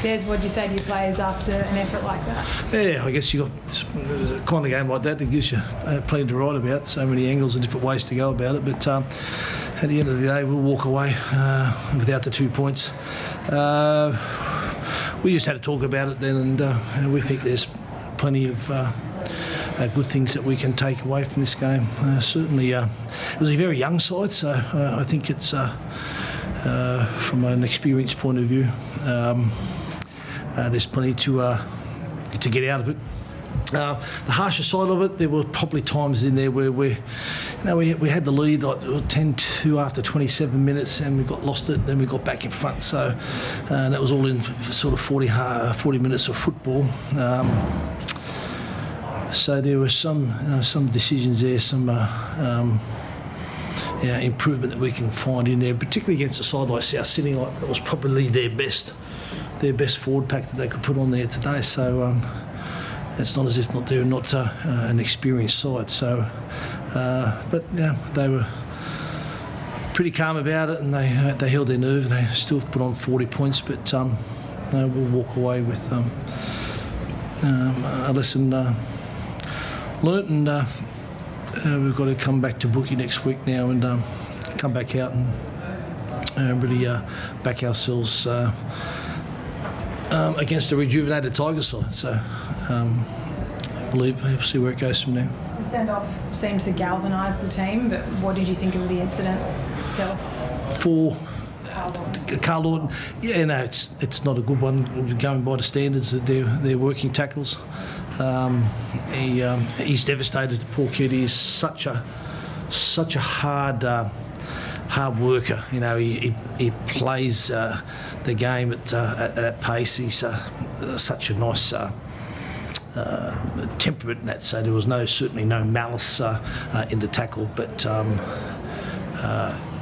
Des, what do you say to your players after an effort like that? Yeah, I guess you got a kind of game like that gives you plenty to write about, so many angles and different ways to go about it. But at the end of the day, we'll walk away without the 2 points. We just had to talk about it then, and we think there's plenty of good things that we can take away from this game. Certainly, it was a very young side, so I think it's from an experience point of view. There's plenty to get out of it. The harsher side of it, there were probably times in there where we had the lead like 10-2 after 27 minutes, and we got lost it. Then we got back in front. So that was all in sort of 40 minutes of football. So there were some decisions there, some improvement that we can find in there, particularly against a side like South Sydney. Like that was probably their best forward pack that they could put on there today. So it's not as if they're not an experienced side. So, but yeah, they were pretty calm about it, and they held their nerve, and they still put on 40 points. But we'll walk away with a lesson learnt, and we've got to come back to Bookie next week now and come back out and really back ourselves against a rejuvenated Tigers side. So I believe we'll see where it goes from there. The send-off seemed to galvanise the team, but what did you think of the incident itself? For Carl Lawton, yeah, no, it's not a good one going by the standards that they're working tackles. He's devastated. Poor kid. He's such a hard worker. You know, he plays the game at that pace. He's such a nice temperament in that. So there was certainly no malice in the tackle, but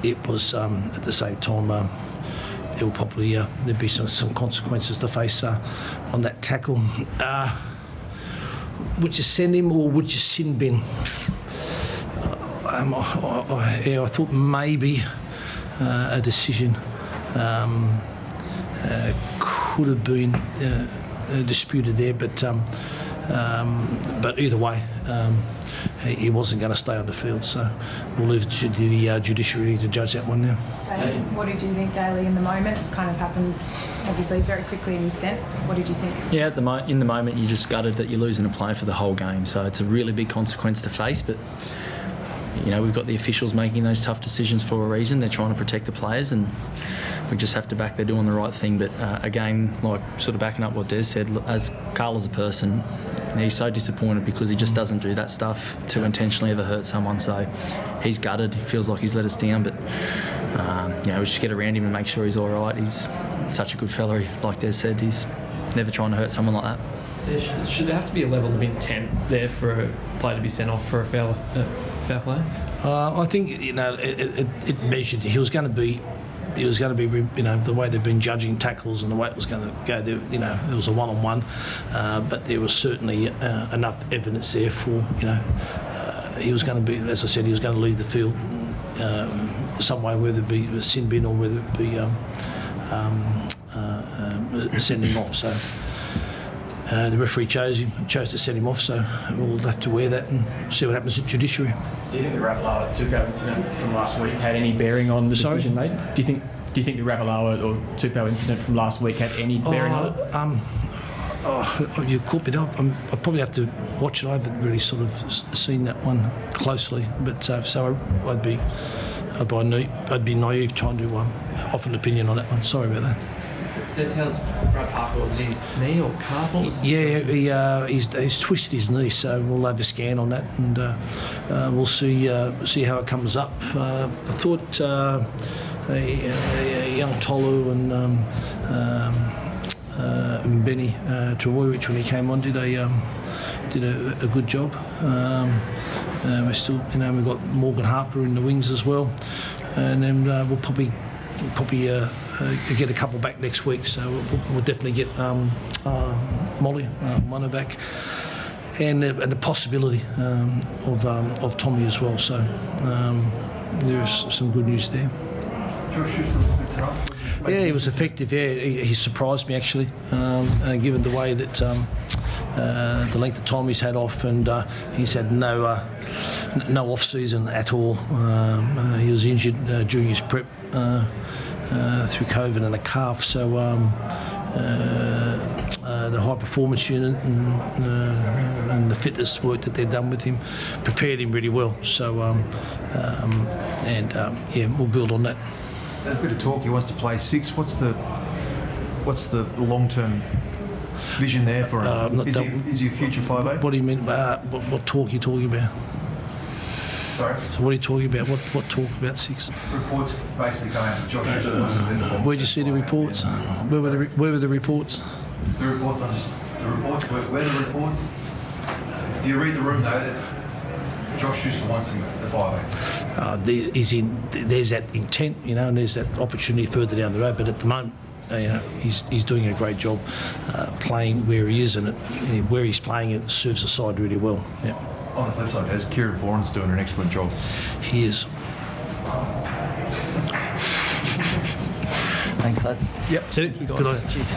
it was at the same time. There will probably there'd be some consequences to face on that tackle. Would you send him or would you sin bin? I thought maybe a decision could have been disputed there, but either way, he wasn't going to stay on the field, so we'll leave it to the judiciary to judge that one now. What did you think, Daly, in the moment? It kind of happened, obviously, very quickly and you sent. What did you think? Yeah, in the moment, you just gutted that you're losing a player for the whole game, so it's a really big consequence to face, but you know, we've got the officials making those tough decisions for a reason. They're trying to protect the players, and we just have to back they're doing the right thing. But again, like sort of backing up what Des said, as Carl as a person, he's so disappointed because he just doesn't do that stuff to intentionally ever hurt someone. So he's gutted. He feels like he's let us down, but you know, we just get around him and make sure he's all right. He's such a good fella. Like Des said, he's never trying to hurt someone like that. Should there have to be a level of intent there for a player to be sent off for a foul play? I think it measured. He was going to be, the way they've been judging tackles and the way it was going to go. There, it was a one-on-one, but there was certainly enough evidence there for, he was going to be, as I said, he was going to leave the field some way, whether it be a sin bin or whether it be sending him off. So. The referee chose to send him off, so we'll have to wear that and see what happens at judiciary. Do you think the Ravalawa Tupou incident from last week had any bearing on the decision made? Do you think the Ravalawa or Tupou incident from last week had any bearing on it? You caught me up. I probably have to watch it. I haven't really sort of seen that one closely, but so I'd be naive trying to offer an opinion on that one. Sorry about that. How's Brad Parker? Was it his knee or calf? He's twisted his knee, so we'll have a scan on that, and we'll see how it comes up. I thought young Tolu and Benny Travojevic, when he came on, did a good job. We're still, we've got Morgan Harper in the wings as well, and then we'll probably get a couple back next week, so we'll definitely get Molly, Mono back, and the possibility of Tommy as well. So there's some good news there. Josh Schuster was good tonight? Yeah, he was effective. Yeah, he surprised me actually, given the way that the length of time he's had off, and he's had no off season at all. He was injured during his prep through COVID and the calf. So the high performance unit and the fitness work that they've done with him prepared him really well. So yeah, we'll build on that. There's a bit of talk. He wants to play 6. What's the long-term vision there for him? Is he a future 5'8"? What do you mean? What talk are you talking about? Sorry? So what are you talking about? What talk about 6? Reports basically going to Josh Schuster wants to win the ball. Where'd you see the reports? Where were the reports? The reports where the reports? If you read the room though, Josh Schuster wants him the 5'8". There's that intent, and there's that opportunity further down the road. But at the moment, he's doing a great job playing where he is, and where he's playing it serves the side really well. Yeah. On the flip side, as Kieran Foran's doing an excellent job. He is. Thanks, lad. Yep. Good on you. Cheers.